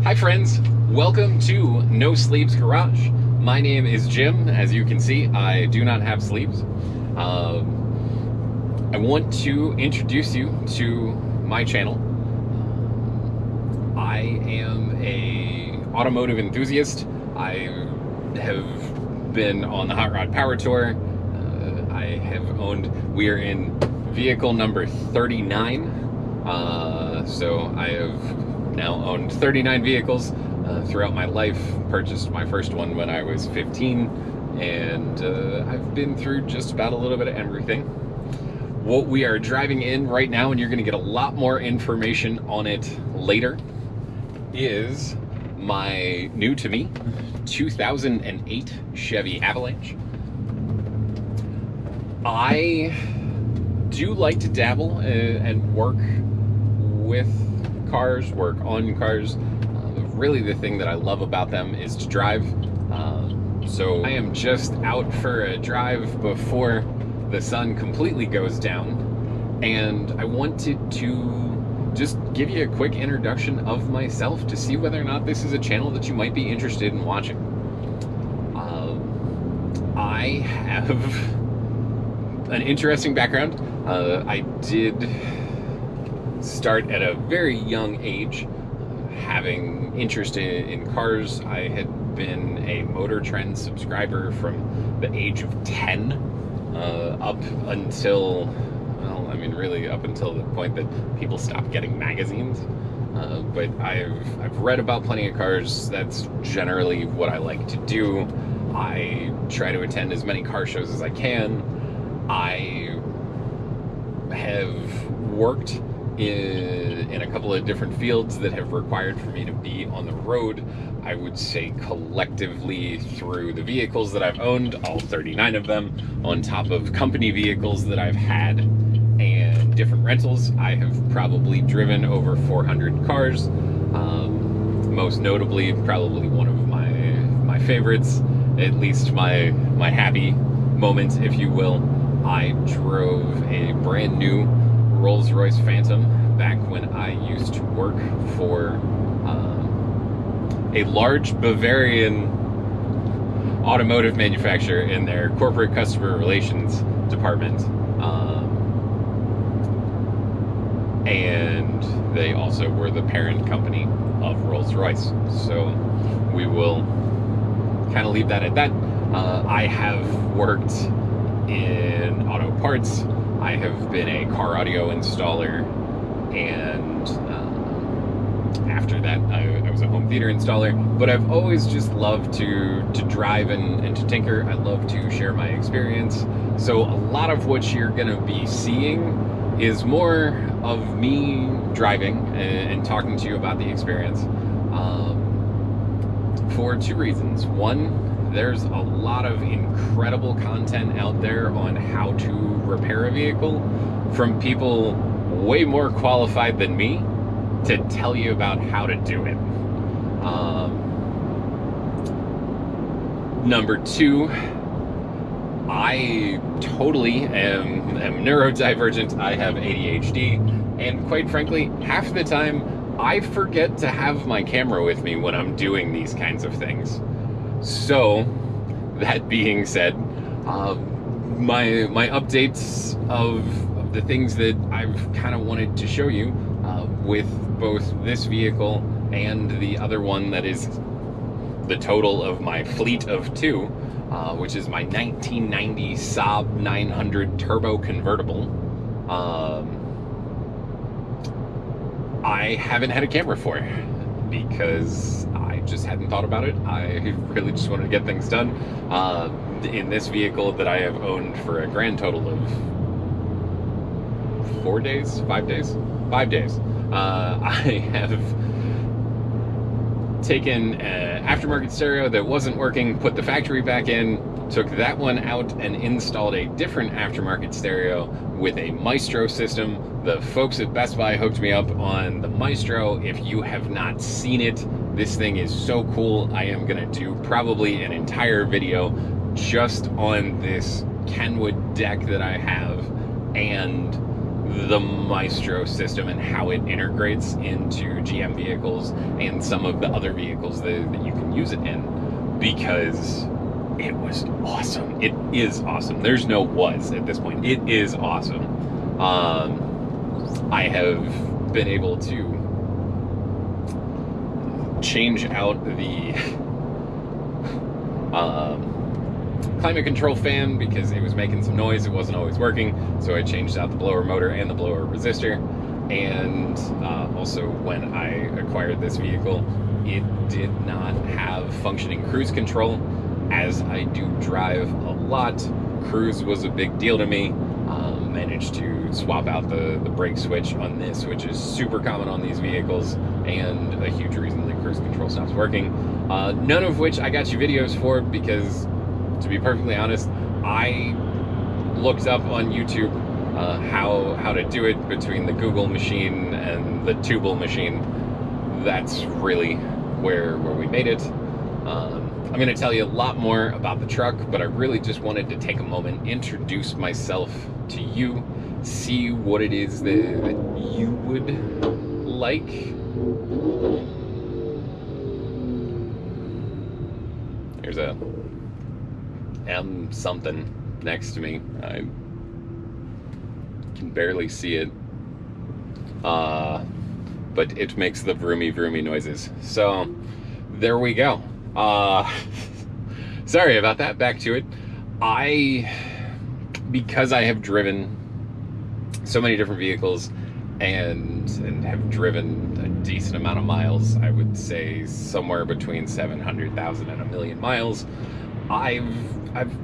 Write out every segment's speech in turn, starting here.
Hi friends, welcome to No Sleeves Garage. My name is Jim. As you can see, I do not have sleeves. I want to introduce you to my channel. I am a automotive enthusiast. I have been on the Hot Rod Power Tour. I have owned, we are in vehicle number 39. So I have now owned 39 vehicles throughout my life. Purchased my first one when I was 15, and I've been through just about a little bit of everything. What we are driving in right now, and you're going to get a lot more information on it later, is my new to me 2008 Chevy Avalanche. I do like to dabble and work with cars, work on cars. Really the thing that I love about them is to drive. So I am just out for a drive before the sun completely goes down, and I wanted to just give you a quick introduction of myself to see whether or not this is a channel that you might be interested in watching. I have an interesting background. I did start at a very young age having interest in cars. I had been a Motor Trend subscriber from the age of 10 up until, well, I mean really up until the point that people stopped getting magazines. But I've read about plenty of cars. That's generally what I like to do. I try to attend as many car shows as I can. I have worked in a couple of different fields that have required for me to be on the road. I would say collectively through the vehicles that I've owned, all 39 of them, on top of company vehicles that I've had and different rentals, I have probably driven over 400 cars. Most notably, probably one of my favorites, at least my happy moment, if you will. I drove a brand new Rolls-Royce Phantom back when I used to work for a large Bavarian automotive manufacturer in their corporate customer relations department. And they also were the parent company of Rolls-Royce. So we will kind of leave that at that. I have worked in auto parts. I have been a car audio installer, and after that I was a home theater installer. But I've always just loved to drive and to tinker. I love to share my experience. So a lot of what you're gonna be seeing is more of me driving and talking to you about the experience for two reasons. One, there's a lot of incredible content out there on how to repair a vehicle from people way more qualified than me to tell you about how to do it. Number two, I totally am neurodivergent. I have ADHD, and quite frankly, half the time I forget to have my camera with me when I'm doing these kinds of things. So, that being said, my updates of the things that I've kind of wanted to show you with both this vehicle and the other one that is the total of my fleet of two, which is my 1990 Saab 900 turbo convertible. I haven't had a camera for because I just hadn't thought about it. I really just wanted to get things done. In this vehicle that I have owned for a grand total of 5 days, I have taken an aftermarket stereo that wasn't working, put the factory back in, took that one out and installed a different aftermarket stereo with a Maestro system. The folks at Best Buy hooked me up on the Maestro. If you have not seen it, this thing is so cool. I am gonna do probably an entire video just on this Kenwood deck that I have and the Maestro system and how it integrates into GM vehicles and some of the other vehicles that you can use it in, because it was awesome. It is awesome. There's no was at this point. It is awesome. I have been able to change out the climate control fan because it was making some noise. It wasn't always working, so I changed out the blower motor and the blower resistor. And also, when I acquired this vehicle, it did not have functioning cruise control. As I do drive a lot, cruise was a big deal to me. Managed to swap out the brake switch on this, which is super common on these vehicles, and a huge reason that cruise control stops working. None of which I got you videos for, because, to be perfectly honest, I looked up on YouTube how to do it between the Google machine and the Tubal machine. That's really where we made it. I'm going to tell you a lot more about the truck, but I really just wanted to take a moment, introduce myself to you, see what it is that you would like. There's a M something next to me. I can barely see it, but it makes the vroomy noises. So there we go. Sorry about that. Back to it. Because I have driven so many different vehicles and have driven a decent amount of miles, I would say somewhere between 700,000 and 1 million miles, I've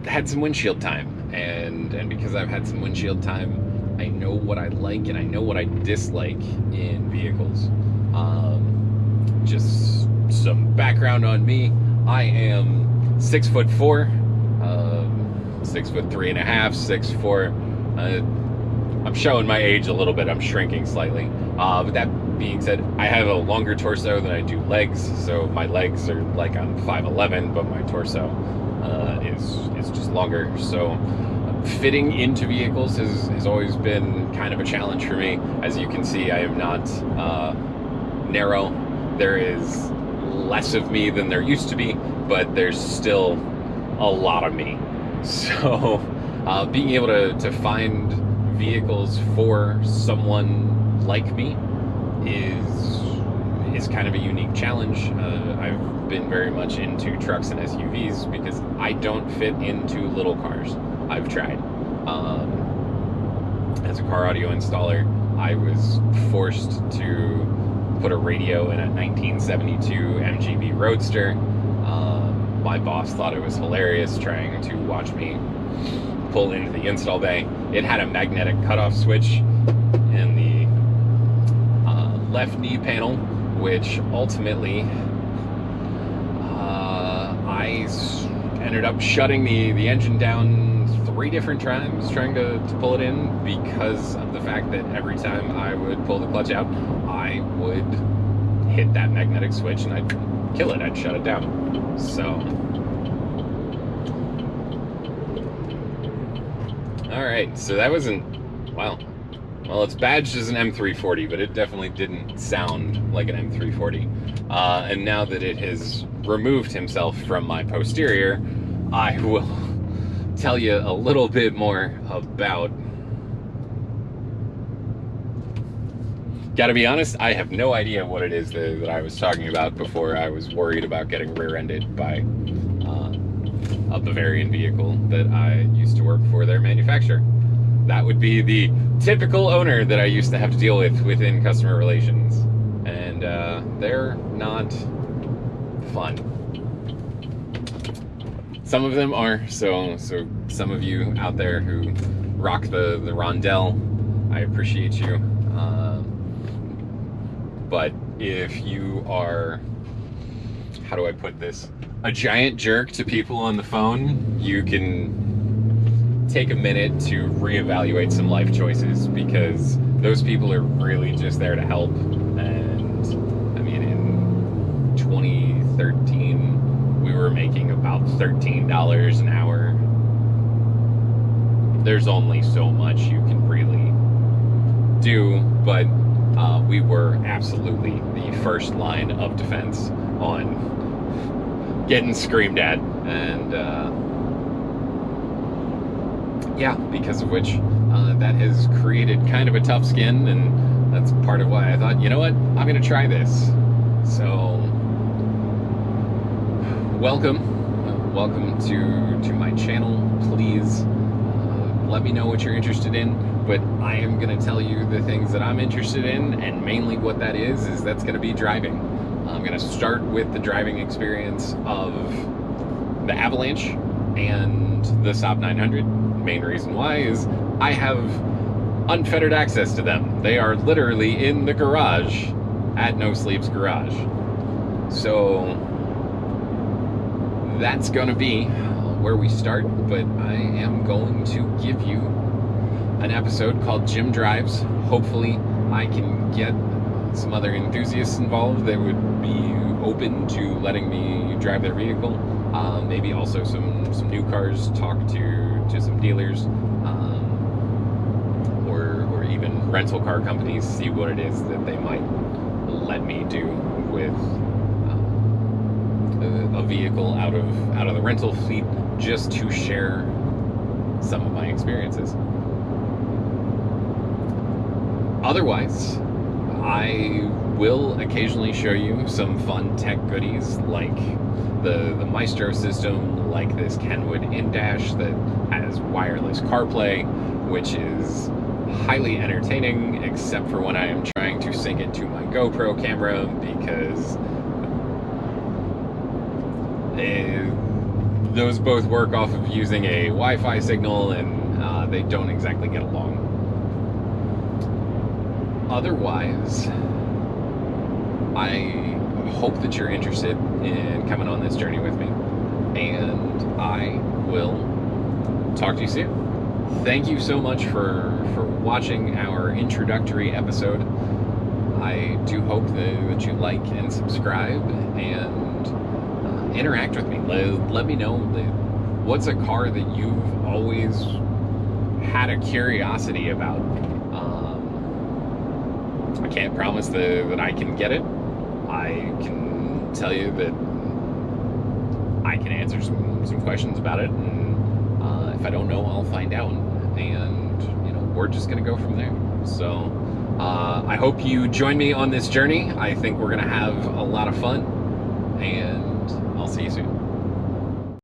had some windshield time, and because I've had some windshield time, I know what I like and I know what I dislike in vehicles. Just some background on me. I am 6'4", 6'3.5", 6'4". I'm showing my age a little bit. I'm shrinking slightly. But that being said, I have a longer torso than I do legs. So my legs are like I'm 5'11", but my torso is just longer. So fitting into vehicles has always been kind of a challenge for me. As you can see, I am not narrow. There is less of me than there used to be, but there's still a lot of me. So being able to find vehicles for someone like me is kind of a unique challenge. I've been very much into trucks and SUVs because I don't fit into little cars. I've tried. As a car audio installer, I was forced to put a radio in a 1972 MGB Roadster. My boss thought it was hilarious trying to watch me pull into the install bay. It had a magnetic cutoff switch in the left knee panel, which ultimately I ended up shutting the engine down 3 different times trying to pull it in, because of the fact that every time I would pull the clutch out, I would hit that magnetic switch and I'd kill it. I'd shut it down. So, all right. So that wasn't, well, it's badged as an M340, but it definitely didn't sound like an M340. And now that it has removed himself from my posterior, I will tell you a little bit more about. Gotta be honest, I have no idea what it is that I was talking about before I was worried about getting rear-ended by a Bavarian vehicle that I used to work for their manufacturer. That would be the typical owner that I used to have to deal with within customer relations. And they're not fun. Some of them are, so some of you out there who rock the Rondell, I appreciate you. But if you are, how do I put this, a giant jerk to people on the phone, you can take a minute to reevaluate some life choices, because those people are really just there to help. And I mean, in 2013, we were making about $13 an hour. There's only so much you can really do, but we were absolutely the first line of defense on getting screamed at, and yeah, because of which that has created kind of a tough skin, and that's part of why I thought, you know what, I'm gonna try this. So welcome to my channel. Please let me know what you're interested in, but I am going to tell you the things that I'm interested in, and mainly what that is that's going to be driving. I'm going to start with the driving experience of the Avalanche and the Saab 900. Main reason why is I have unfettered access to them. They are literally in the garage at No Sleep's garage. So that's going to be where we start, but I am going to give you an episode called Jim Drives. Hopefully I can get some other enthusiasts involved that would be open to letting me drive their vehicle. Maybe also some new cars, talk to some dealers, or even rental car companies, see what it is that they might let me do with a vehicle out of the rental fleet, just to share some of my experiences. Otherwise, I will occasionally show you some fun tech goodies, like the Maestro system, like this Kenwood in-dash that has wireless CarPlay, which is highly entertaining, except for when I am trying to sync it to my GoPro camera, because those both work off of using a Wi-Fi signal, and they don't exactly get along. Otherwise, I hope that you're interested in coming on this journey with me, and I will talk to you soon. Thank you so much for watching our introductory episode. I do hope that you like and subscribe and interact with me. Let me know what's a car that you've always had a curiosity about. I can't promise that I can get it. I can tell you that I can answer some questions about it, and if I don't know, I'll find out, and we're just gonna go from there. So I hope you join me on this journey. I think we're gonna have a lot of fun, and I'll see you soon.